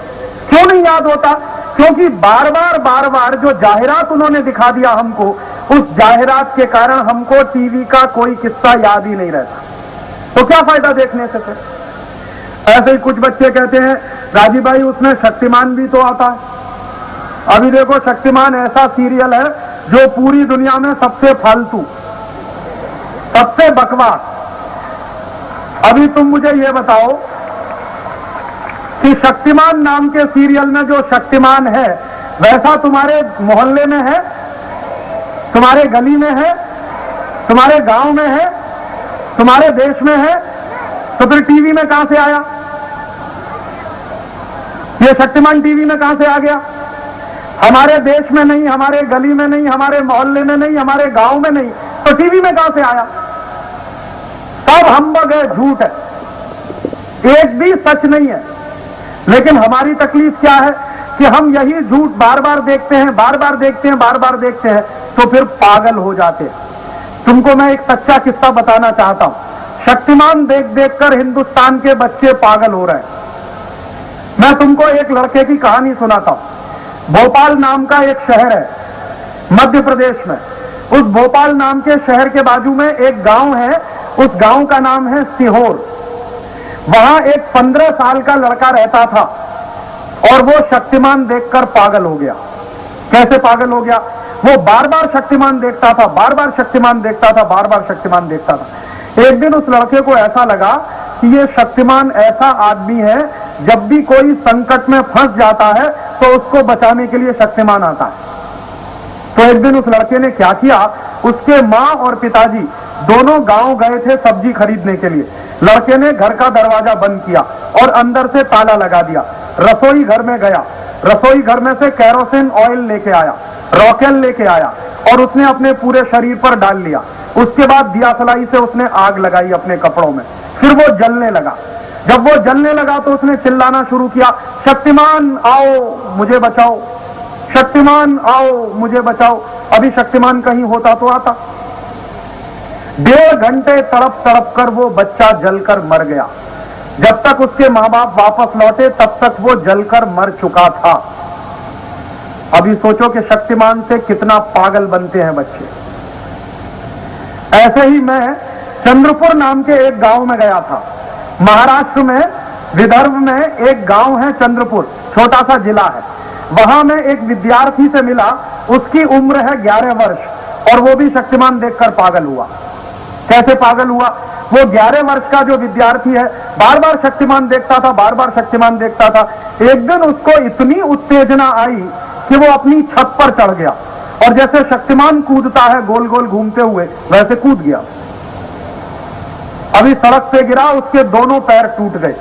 क्यों नहीं याद होता? क्योंकि बार बार जो जाहिरात उन्होंने दिखा दिया हमको, उस जाहिरात के कारण हमको टीवी का कोई किस्सा याद ही नहीं रहता। तो क्या फायदा देखने से फिर? ऐसे ही कुछ बच्चे कहते हैं राजीव भाई उसमें शक्तिमान भी तो आता है। अभी देखो शक्तिमान ऐसा सीरियल है जो पूरी दुनिया में सबसे फालतू, सबसे बकवास। अभी तुम मुझे यह बताओ कि शक्तिमान नाम के सीरियल में जो शक्तिमान है वैसा तुम्हारे मोहल्ले में है, तुम्हारे गली में है, तुम्हारे गांव में है, तुम्हारे देश में है? तो फिर टीवी में कहां से आया? ये शक्तिमान टीवी में कहां से आ गया? हमारे देश में नहीं, हमारे गली में नहीं, हमारे मोहल्ले में नहीं, हमारे गांव में नहीं, तो टीवी में कहां से आया? सब हम्बग है, झूठ है, एक भी सच नहीं है। लेकिन हमारी तकलीफ क्या है कि हम यही झूठ बार बार देखते हैं, बार बार देखते हैं, बार बार देखते हैं, तो फिर पागल हो जाते हैं। तुमको मैं एक सच्चा किस्सा बताना चाहता हूं। शक्तिमान देख देखकर हिंदुस्तान के बच्चे पागल हो रहे हैं। मैं तुमको एक लड़के की कहानी सुनाता हूं। भोपाल नाम का एक शहर है मध्य प्रदेश में। उस भोपाल नाम के शहर के बाजू में एक गांव है, उस गांव का नाम है सीहोर। वहां एक 15 साल का लड़का रहता था और वो शक्तिमान देखकर पागल हो गया। कैसे पागल हो गया? वो बार बार शक्तिमान देखता था, बार बार शक्तिमान देखता था, बार बार शक्तिमान देखता था। एक दिन उस लड़के को ऐसा लगा कि ये शक्तिमान ऐसा आदमी है, जब भी कोई संकट में फंस जाता है तो उसको बचाने के लिए शक्तिमान आता है। तो एक दिन उस लड़के ने क्या किया, उसके माँ और पिताजी दोनों गांव गए थे सब्जी खरीदने के लिए। लड़के ने घर का दरवाजा बंद किया और अंदर से ताला लगा दिया। रसोई घर में गया, रसोई घर में से केरोसिन ऑयल लेके आया, रॉकेल लेके आया और उसने अपने पूरे शरीर पर डाल लिया। उसके बाद दिया सलाई से उसने आग लगाई अपने कपड़ों में, फिर वो जलने लगा। जब वो जलने लगा तो उसने चिल्लाना शुरू किया, शक्तिमान आओ मुझे बचाओ, शक्तिमान आओ मुझे बचाओ। अभी शक्तिमान कहीं होता तो आता। 1.5 घंटे तड़प तड़प कर वो बच्चा जलकर मर गया। जब तक उसके माँ बाप वापस लौटे तब तक वो जलकर मर चुका था। अभी सोचो कि शक्तिमान से कितना पागल बनते हैं बच्चे। ऐसे ही मैं चंद्रपुर नाम के एक गांव में गया था। महाराष्ट्र में विदर्भ में एक गांव है चंद्रपुर, छोटा सा जिला है। वहां मैं एक विद्यार्थी से मिला, उसकी उम्र है 11 वर्ष और वो भी शक्तिमान देखकर पागल हुआ। कैसे पागल हुआ? वो 11 वर्ष का जो विद्यार्थी है बार बार शक्तिमान देखता था, बार बार शक्तिमान देखता था। एक दिन उसको इतनी उत्तेजना आई कि वो अपनी छत पर चढ़ गया और जैसे शक्तिमान कूदता है गोल गोल घूमते हुए, वैसे कूद गया। अभी सड़क पे गिरा, उसके दोनों पैर टूट गए।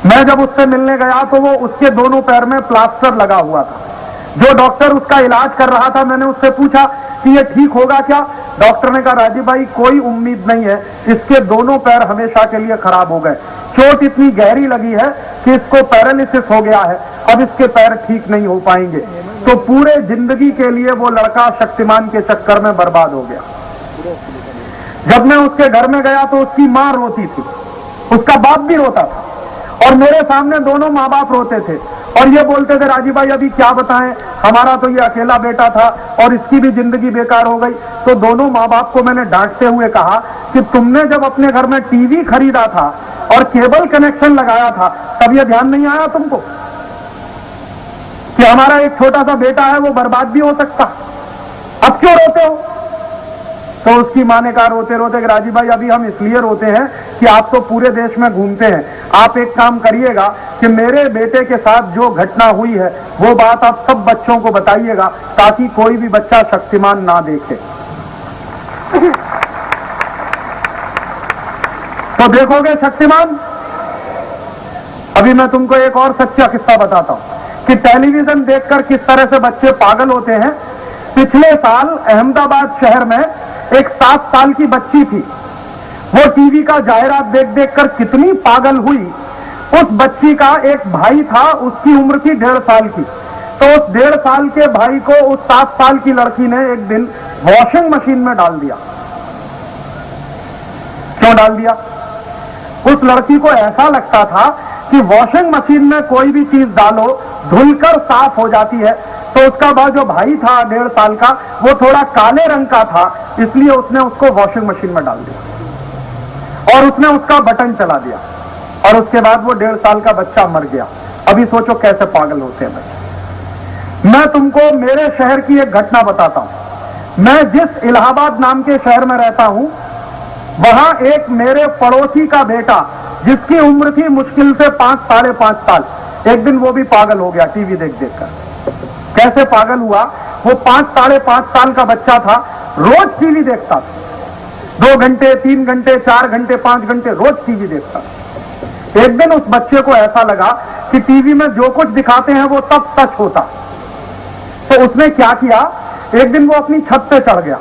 मैं जब उससे मिलने गया तो वो उसके दोनों पैर में प्लास्टर लगा हुआ था। जो डॉक्टर उसका इलाज कर रहा था, मैंने उससे पूछा कि ये ठीक होगा क्या? डॉक्टर ने कहा, राजीव भाई कोई उम्मीद नहीं है, इसके दोनों पैर हमेशा के लिए खराब हो गए। चोट इतनी गहरी लगी है कि इसको पैरालिसिस हो गया है, अब इसके पैर ठीक नहीं हो पाएंगे। तो पूरे जिंदगी के लिए वो लड़का शक्तिमान के चक्कर में बर्बाद हो गया। जब मैं उसके घर में गया तो उसकी मां रोती थी, उसका बाप भी रोता था, और मेरे सामने दोनों माँ बाप रोते थे और ये बोलते थे, राजीव भाई अभी क्या बताएं, हमारा तो ये अकेला बेटा था और इसकी भी जिंदगी बेकार हो गई। तो दोनों माँ बाप को मैंने डांटते हुए कहा कि तुमने जब अपने घर में टीवी खरीदा था और केबल कनेक्शन लगाया था, तब यह ध्यान नहीं आया तुमको कि हमारा एक छोटा सा बेटा है, वो बर्बाद भी हो सकता, अब क्यों रोते हो? तो उसकी मां ने कहा रोते रोते, राजीव भाई अभी हम इसलिए रोते हैं कि आप तो पूरे देश में घूमते हैं, आप एक काम करिएगा कि मेरे बेटे के साथ जो घटना हुई है वो बात आप सब बच्चों को बताइएगा, ताकि कोई भी बच्चा शक्तिमान ना देखे। तो देखोगे शक्तिमान? अभी मैं तुमको एक और सच्चा किस्सा बताता हूं कि टेलीविजन देखकर किस तरह से बच्चे पागल होते हैं। पिछले साल अहमदाबाद शहर में एक 7 साल की बच्ची थी, वो टीवी का जाहिरात देख देख कर कितनी पागल हुई। उस बच्ची का एक भाई था, उसकी उम्र थी 1.5 साल की। तो उस 1.5 साल के भाई को उस 7 साल की लड़की ने एक दिन वॉशिंग मशीन में डाल दिया। क्यों डाल दिया? उस लड़की को ऐसा लगता था कि वॉशिंग मशीन में कोई भी चीज डालो धुलकर साफ हो जाती है। तो उसका जो भाई था 1.5 साल का, वो थोड़ा काले रंग का था, इसलिए उसने उसको वॉशिंग मशीन में डाल दिया और उसने उसका बटन चला दिया और उसके बाद वो 1.5 साल का बच्चा मर गया। अभी सोचो कैसे पागल होते हैं बच्चे। मैं तुमको मेरे शहर की एक घटना बताता हूं। मैं जिस इलाहाबाद नाम के शहर में रहता हूं, वहां एक मेरे पड़ोसी का बेटा, जिसकी उम्र थी मुश्किल से 5 साढ़े 5 साल, एक दिन वो भी पागल हो गया टीवी देख देख कर। कैसे पागल हुआ? वो 5 साढ़े 5 साल का बच्चा था, रोज टीवी देखता था, 2 घंटे 3 घंटे 4 घंटे 5 घंटे रोज टीवी देखता था। एक दिन उस बच्चे को ऐसा लगा कि टीवी में जो कुछ दिखाते हैं वो सब सच होता। तो उसने क्या किया, एक दिन वो अपनी छत पे चढ़ गया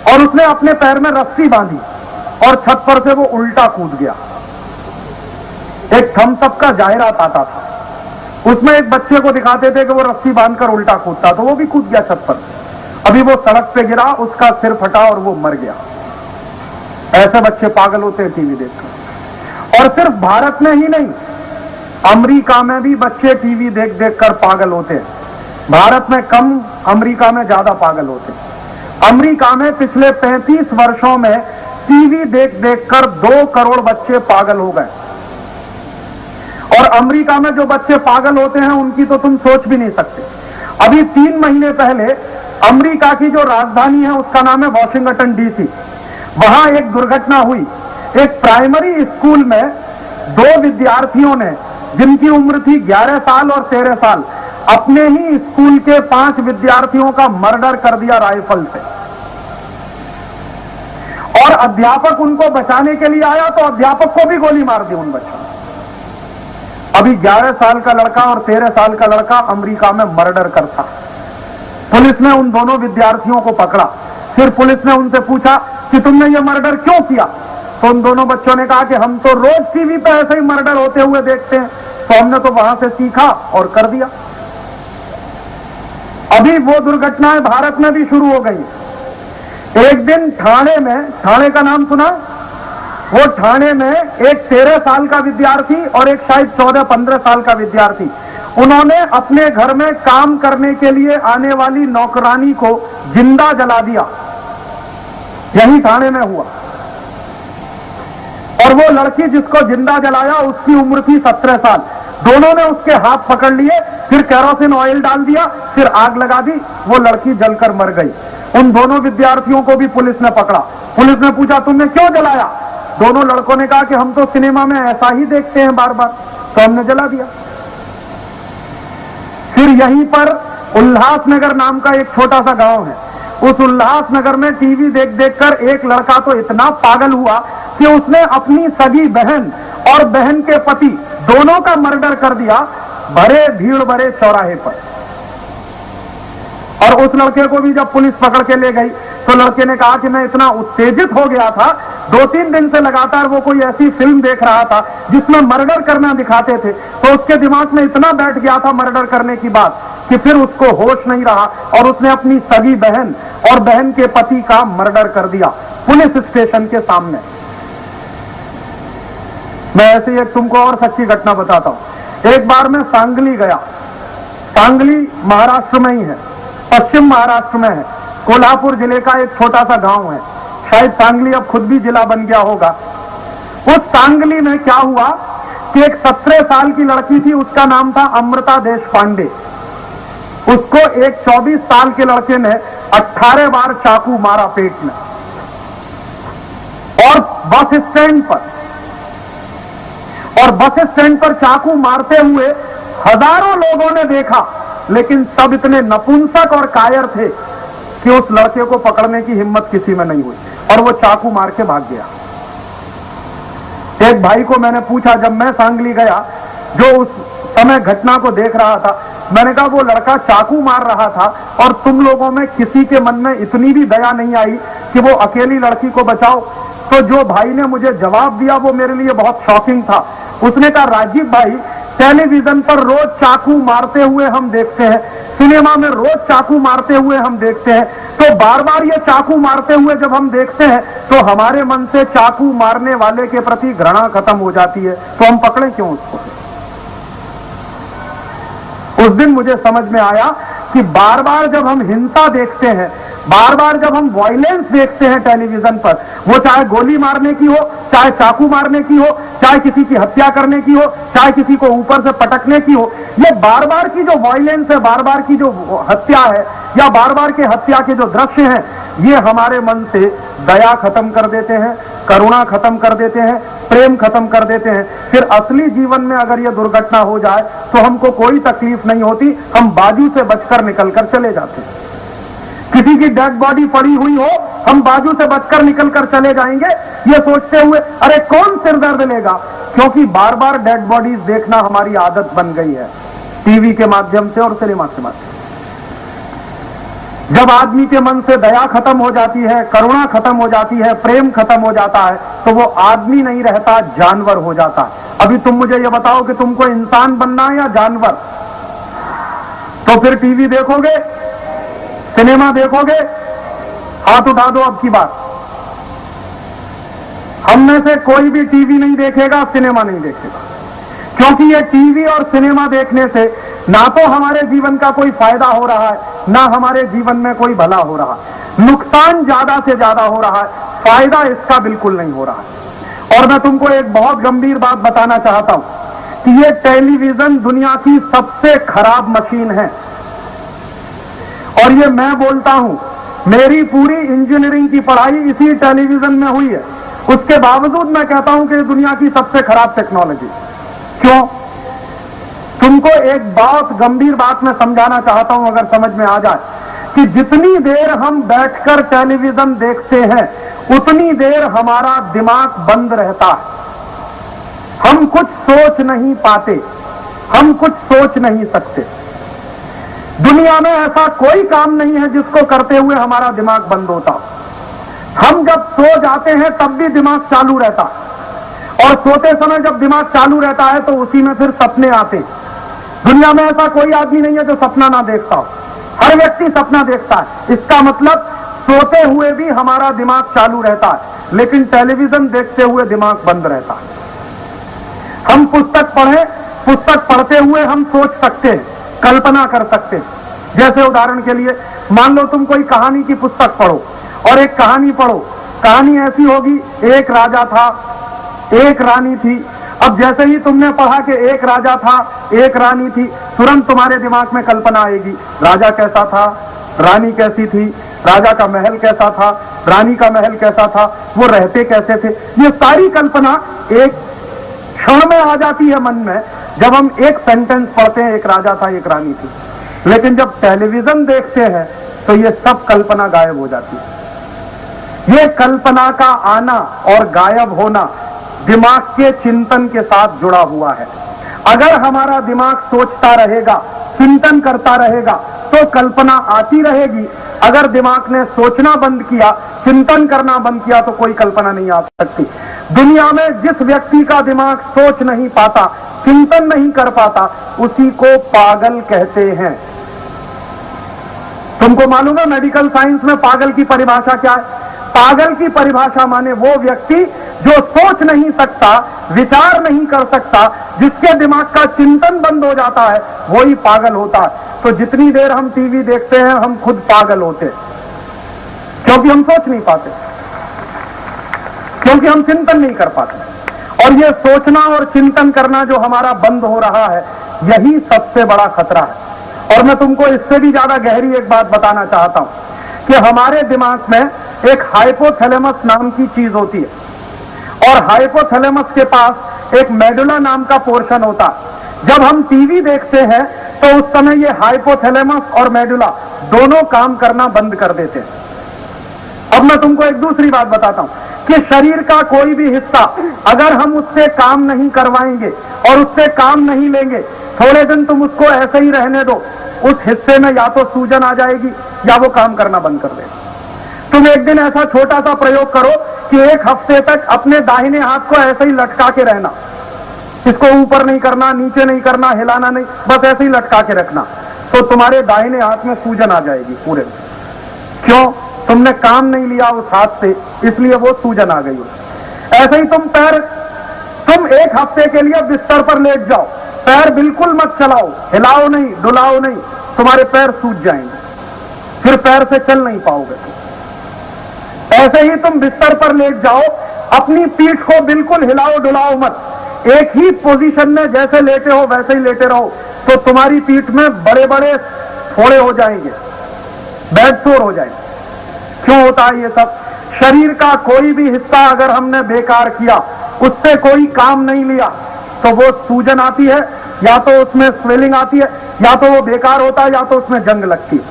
और उसने अपने पैर में रस्सी बांधी और छत पर से वो उल्टा कूद गया। एक थम्स अप का जाहिरात आता था, उसमें एक बच्चे को दिखाते थे कि वो रस्सी बांधकर उल्टा कूदता, तो वो भी कूद गया छत पर। अभी वो सड़क पे गिरा, उसका सिर फटा और वो मर गया। ऐसे बच्चे पागल होते हैं टीवी देखकर। और सिर्फ भारत में ही नहीं, अमेरिका में भी बच्चे टीवी देख देख कर पागल होते हैं। भारत में कम, अमेरिका में ज्यादा पागल होते हैं। अमेरिका में पिछले 35 वर्षों में टीवी देख देख कर 2 करोड़ बच्चे पागल हो गए। और अमेरिका में जो बच्चे पागल होते हैं उनकी तो तुम सोच भी नहीं सकते। अभी 3 महीने पहले अमेरिका की जो राजधानी है उसका नाम है वाशिंगटन डीसी, वहां एक दुर्घटना हुई। एक प्राइमरी स्कूल में 2 विद्यार्थियों ने, जिनकी उम्र थी 11 साल और 13 साल, अपने ही स्कूल के 5 विद्यार्थियों का मर्डर कर दिया राइफल से। और अध्यापक उनको बचाने के लिए आया तो अध्यापक को भी गोली मार दी उन बच्चों ने। अभी 11 साल का लड़का और 13 साल का लड़का अमेरिका में मर्डर करता। पुलिस ने उन दोनों विद्यार्थियों को पकड़ा। फिर पुलिस ने उनसे पूछा कि तुमने ये मर्डर क्यों किया? तो उन दोनों बच्चों ने कहा कि हम तो रोज टीवी पे ऐसे ही मर्डर होते हुए देखते हैं, तो हमने तो वहां से सीखा और कर दिया। अभी वो दुर्घटनाएं भारत में भी शुरू हो गई। एक दिन ठाणे में, ठाणे का नाम सुना? वो ठाणे में एक 13 साल का विद्यार्थी और एक शायद 14-15 साल का विद्यार्थी, उन्होंने अपने घर में काम करने के लिए आने वाली नौकरानी को जिंदा जला दिया। यही ठाणे में हुआ। और वो लड़की जिसको जिंदा जलाया उसकी उम्र थी 17 साल। दोनों ने उसके हाथ पकड़ लिए, फिर केरोसिन ऑयल डाल दिया, फिर आग लगा दी, वो लड़की जलकर मर गई। उन दोनों विद्यार्थियों को भी पुलिस ने पकड़ा। पुलिस ने पूछा तुमने क्यों जलाया? दोनों लड़कों ने कहा कि हम तो सिनेमा में ऐसा ही देखते हैं बार बार, तो हमने जला दिया। फिर यहीं पर उल्लासनगर नाम का एक छोटा सा गांव है। उस उल्लासनगर में टीवी देख देख कर एक लड़का तो इतना पागल हुआ कि उसने अपनी सगी बहन और बहन के पति दोनों का मर्डर कर दिया, भरे भीड़ भरे चौराहे पर। और उस लड़के को भी जब पुलिस पकड़ के ले गई तो लड़के ने कहा कि मैं इतना उत्तेजित हो गया था, 2-3 दिन से लगातार वो कोई ऐसी फिल्म देख रहा था जिसमें मर्डर करना दिखाते थे, तो उसके दिमाग में इतना बैठ गया था मर्डर करने की बात कि फिर उसको होश नहीं रहा और उसने अपनी सगी बहन और बहन के पति का मर्डर कर दिया पुलिस स्टेशन के सामने। मैं ऐसे एक तुमको और सच्ची घटना बताता हूं। एक बार मैं सांगली गया। सांगली महाराष्ट्र में ही है, पश्चिम महाराष्ट्र में है, कोल्हापुर जिले का एक छोटा सा गांव है। शायद सांगली अब खुद भी जिला बन गया होगा। उस सांगली में क्या हुआ कि एक 17 साल की लड़की थी, उसका नाम था अमृता देशपांडे। उसको एक 24 साल के लड़के ने 18 बार चाकू मारा पेट में, और बस स्टैंड पर चाकू मारते हुए हजारों लोगों ने देखा, लेकिन सब इतने नपुंसक और कायर थे कि उस लड़के को पकड़ने की हिम्मत किसी में नहीं हुई और वो चाकू मार के भाग गया। एक भाई को मैंने पूछा, जब मैं सांगली गया, जो उस समय घटना को देख रहा था, मैंने कहा वो लड़का चाकू मार रहा था और तुम लोगों में किसी के मन में इतनी भी दया नहीं आई कि वो अकेली लड़की को बचाओ? तो जो भाई ने मुझे जवाब दिया वो मेरे लिए बहुत शॉकिंग था। उसने कहा, राजीव भाई, टेलीविजन पर रोज चाकू मारते हुए हम देखते हैं, सिनेमा में रोज चाकू मारते हुए हम देखते हैं, तो बार बार ये चाकू मारते हुए जब हम देखते हैं तो हमारे मन से चाकू मारने वाले के प्रति घृणा खत्म हो जाती है, तो हम पकड़े क्यों उसको? उस दिन मुझे समझ में आया कि बार बार जब हम हिंसा देखते हैं, बार बार जब हम वायलेंस देखते हैं टेलीविजन पर, वो चाहे गोली मारने की हो, चाहे चाकू मारने की हो, चाहे किसी की हत्या करने की हो, चाहे किसी को ऊपर से पटकने की हो, ये बार बार की जो वायलेंस है, बार बार की जो हत्या है, या बार बार के हत्या के जो दृश्य हैं, ये हमारे मन से दया खत्म कर देते हैं, करुणा खत्म कर देते हैं, प्रेम खत्म कर देते हैं। फिर असली जीवन में अगर ये दुर्घटना हो जाए तो हमको कोई तकलीफ नहीं होती, हम बाजू से बचकर निकलकर चले जाते हैं। किसी की डेड बॉडी पड़ी हुई हो, हम बाजू से बचकर निकलकर चले जाएंगे, ये सोचते हुए अरे कौन सिर दर्द लेगा, क्योंकि बार बार डेड बॉडीज देखना हमारी आदत बन गई है, टीवी के माध्यम से और सिनेमा के माध्यम से। जब आदमी के मन से दया खत्म हो जाती है, करुणा खत्म हो जाती है, प्रेम खत्म हो जाता है, तो वो आदमी नहीं रहता, जानवर हो जाता है। अभी तुम मुझे ये बताओ कि तुमको इंसान बनना है या जानवर? तो फिर टीवी देखोगे, सिनेमा देखोगे? हाथ उठा दो अब की बात। हम में से कोई भी टीवी नहीं देखेगा, सिनेमा नहीं देखेगा, क्योंकि ये टीवी और सिनेमा देखने से ना तो हमारे जीवन का कोई फायदा हो रहा है, ना हमारे जीवन में कोई भला हो रहा है। नुकसान ज्यादा से ज्यादा हो रहा है, फायदा इसका बिल्कुल नहीं हो रहा है। और मैं तुमको एक बहुत गंभीर बात बताना चाहता हूं कि ये टेलीविजन दुनिया की सबसे खराब मशीन है। और ये मैं बोलता हूं, मेरी पूरी इंजीनियरिंग की पढ़ाई इसी टेलीविजन में हुई है, उसके बावजूद मैं कहता हूं कि दुनिया की सबसे खराब टेक्नोलॉजी। क्यों? तुमको एक बहुत गंभीर बात मैं समझाना चाहता हूं, अगर समझ में आ जाए, कि जितनी देर हम बैठकर टेलीविजन देखते हैं उतनी देर हमारा दिमाग बंद रहता है। हम कुछ सोच नहीं पाते, हम कुछ सोच नहीं सकते। दुनिया में ऐसा कोई काम नहीं है जिसको करते हुए हमारा दिमाग बंद होता। हम जब सो जाते हैं तब भी दिमाग चालू रहता, और सोते समय जब दिमाग चालू रहता है तो उसी में फिर सपने आते। दुनिया में ऐसा कोई आदमी नहीं है जो सपना ना देखता हो, हर व्यक्ति सपना देखता है। इसका मतलब सोते हुए भी हमारा दिमाग चालू रहता है, लेकिन टेलीविजन देखते हुए दिमाग बंद रहता है। हम पुस्तक पढ़ें, पुस्तक पढ़ते हुए हम सोच सकते हैं, कल्पना कर सकते हैं। जैसे उदाहरण के लिए मान लो तुम कोई कहानी की पुस्तक पढ़ो और एक कहानी पढ़ो, कहानी ऐसी होगी, एक राजा था, एक रानी थी। अब जैसे ही तुमने पढ़ा कि एक राजा था, एक रानी थी, तुरंत तुम्हारे दिमाग में कल्पना आएगी, राजा कैसा था, रानी कैसी थी, राजा का महल कैसा था, रानी का महल कैसा था, वो रहते कैसे थे। ये सारी कल्पना एक क्षण में आ जाती है मन में जब हम एक सेंटेंस पढ़ते हैं, एक राजा था, एक रानी थी। लेकिन जब टेलीविजन देखते हैं तो ये सब कल्पना गायब हो जाती है। ये कल्पना का आना और गायब होना दिमाग के चिंतन के साथ जुड़ा हुआ है। अगर हमारा दिमाग सोचता रहेगा चिंतन करता रहेगा तो कल्पना आती रहेगी। अगर दिमाग ने सोचना बंद किया, चिंतन करना बंद किया, तो कोई कल्पना नहीं आ सकती। दुनिया में जिस व्यक्ति का दिमाग सोच नहीं पाता, चिंतन नहीं कर पाता, उसी को पागल कहते हैं। तुमको मालूम है मेडिकल साइंस में पागल की परिभाषा क्या है? पागल की परिभाषा माने वो व्यक्ति जो सोच नहीं सकता, विचार नहीं कर सकता, जिसके दिमाग का चिंतन बंद हो जाता है, वही पागल होता है। तो जितनी देर हम टीवी देखते हैं, हम खुद पागल होते, क्योंकि हम सोच नहीं पाते, क्योंकि हम चिंतन नहीं कर पाते। और ये सोचना और चिंतन करना जो हमारा बंद हो रहा है, यही सबसे बड़ा खतरा है। और मैं तुमको इससे भी ज्यादा गहरी एक बात बताना चाहता हूं कि हमारे दिमाग में एक हाइपोथैलेमस नाम की चीज होती है, और हाइपोथैलेमस के पास एक मेडुला नाम का पोर्शन होता है। जब हम टीवी देखते हैं तो उस समय ये हाइपोथैलेमस और मेडुला दोनों काम करना बंद कर देते हैं। अब मैं तुमको एक दूसरी बात बताता हूं कि शरीर का कोई भी हिस्सा अगर हम उससे काम नहीं करवाएंगे और उससे काम नहीं लेंगे, थोड़े दिन तुम उसको ऐसे ही रहने दो, उस हिस्से में या तो सूजन आ जाएगी या वो काम करना बंद कर देगा। तुम एक दिन ऐसा छोटा सा प्रयोग करो कि एक हफ्ते तक अपने दाहिने हाथ को ऐसे ही लटका के रहना, इसको ऊपर नहीं करना, नीचे नहीं करना, हिलाना नहीं, बस ऐसे ही लटका के रखना, तो तुम्हारे दाहिने हाथ में सूजन आ जाएगी पूरे। क्यों? तुमने काम नहीं लिया उस हाथ से, इसलिए वो सूजन आ गई। ऐसे ही तुम एक हफ्ते के लिए बिस्तर पर लेट जाओ, पैर बिल्कुल मत चलाओ, हिलाओ नहीं, डुलाओ नहीं, तुम्हारे पैर सूज जाएंगे, फिर पैर से चल नहीं पाओगे। ऐसे ही तुम बिस्तर पर लेट जाओ, अपनी पीठ को बिल्कुल हिलाओ डुलाओ मत, एक ही पोजीशन में जैसे लेटे हो वैसे ही लेटे रहो, तो तुम्हारी पीठ में बड़े बड़े फोड़े हो जाएंगे, बेड सोर हो जाएंगे। क्यों होता है ये सब? शरीर का कोई भी हिस्सा अगर हमने बेकार किया, उससे कोई काम नहीं लिया, तो वो सूजन आती है, या तो उसमें स्वेलिंग आती है, या तो वो बेकार होता है, या तो उसमें जंग लगती है।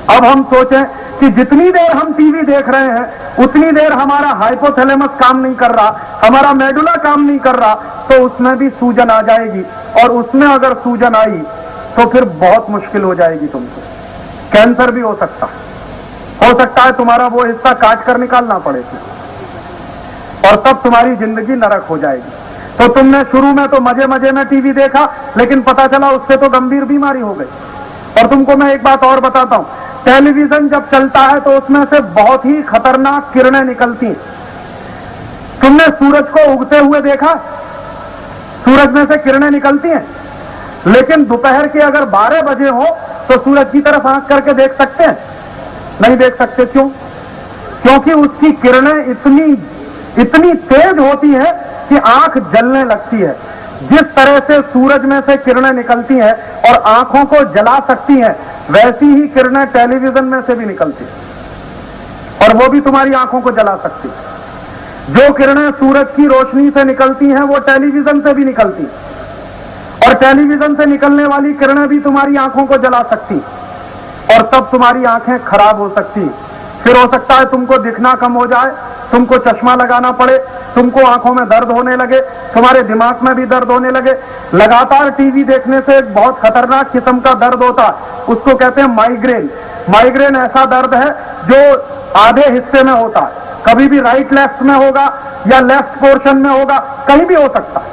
अब हम सोचें कि जितनी देर हम टीवी देख रहे हैं, उतनी देर हमारा हाइपोथैलेमस काम नहीं कर रहा, हमारा मेडुला काम नहीं कर रहा, तो उसमें भी सूजन आ जाएगी। और उसमें अगर सूजन आई तो फिर बहुत मुश्किल हो जाएगी तुमको, कैंसर भी हो सकता है तुम्हारा वो हिस्सा काट कर निकालना पड़ेगा, और तब तुम्हारी जिंदगी नरक हो जाएगी। तो तुमने शुरू में तो मजे मजे में टीवी देखा, लेकिन पता चला उससे तो गंभीर बीमारी हो गई। और तुमको मैं एक बात और बताता हूं, टेलीविजन जब चलता है तो उसमें से बहुत ही खतरनाक किरणें निकलती हैं। तुमने सूरज को उगते हुए देखा? सूरज में से किरणें निकलती हैं, लेकिन दोपहर के अगर 12 बजे हो तो सूरज की तरफ आंख करके देख सकते हैं? नहीं देख सकते। क्यों? क्योंकि उसकी किरणें इतनी तेज होती है कि आंख जलने लगती है। जिस तरह से सूरज में से किरणें निकलती हैं और आंखों को जला सकती हैं, वैसी ही किरणें टेलीविजन में से भी निकलती हैं, और वो भी तुम्हारी आंखों को जला सकती है। जो किरणें सूरज की रोशनी से निकलती हैं, वो टेलीविजन से भी निकलती हैं, और टेलीविजन से निकलने वाली किरणें भी तुम्हारी आंखों को जला सकती हैं, और तब तुम्हारी आंखें खराब हो सकती हैं। फिर हो सकता है तुमको दिखना कम हो जाए, तुमको चश्मा लगाना पड़े, तुमको आंखों में दर्द होने लगे, तुम्हारे दिमाग में भी दर्द होने लगे। लगातार टीवी देखने से एक बहुत खतरनाक किस्म का दर्द होता है, उसको कहते हैं माइग्रेन। माइग्रेन ऐसा दर्द है जो आधे हिस्से में होता है, कभी भी राइट लेफ्ट में होगा या लेफ्ट पोर्शन में होगा, कहीं भी हो सकता है।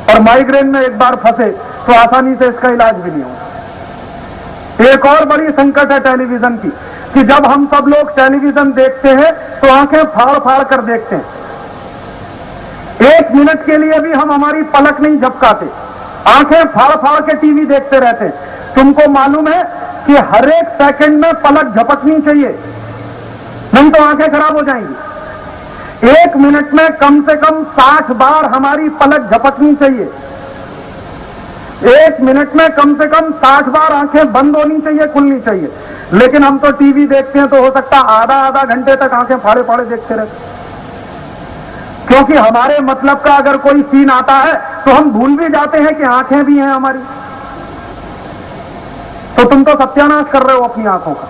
और माइग्रेन में एक बार फंसे तो आसानी से इसका इलाज भी नहीं होगा। एक और बड़ी संकट है टेलीविजन की, कि जब हम सब लोग टेलीविजन देखते हैं तो आंखें फाड़ फाड़ कर देखते हैं। 1 मिनट के लिए भी हम हमारी पलक नहीं झपकाते, आंखें फाड़ फाड़ के टीवी देखते रहते हैं। तुमको मालूम है कि हर एक सेकंड में पलक झपकनी चाहिए, नहीं तो आंखें खराब हो जाएंगी। 1 मिनट में कम से कम 60 बार हमारी पलक झपकनी चाहिए। 1 मिनट में कम से कम 60 बार आंखें बंद होनी चाहिए, खुलनी चाहिए। लेकिन हम तो टीवी देखते हैं तो हो सकता है आधा घंटे तक आंखें फाड़े फाड़े देखते रहते, क्योंकि हमारे मतलब का अगर कोई सीन आता है तो हम भूल भी जाते हैं कि आंखें भी हैं हमारी। तो तुम तो सत्यानाश कर रहे हो अपनी आंखों का,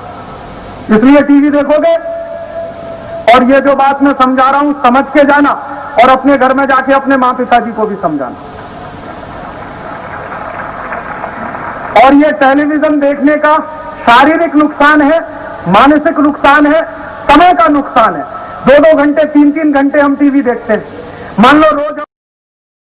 इसलिए टीवी देखोगे। और ये जो बात मैं समझा रहा हूं समझ के जाना, और अपने घर में जाके अपने मां पिताजी को भी समझाना। और ये टेलीविजन देखने का शारीरिक नुकसान है, मानसिक नुकसान है, समय का नुकसान है। 2-2 घंटे 3-3 घंटे हम टीवी देखते हैं। मान लो रोज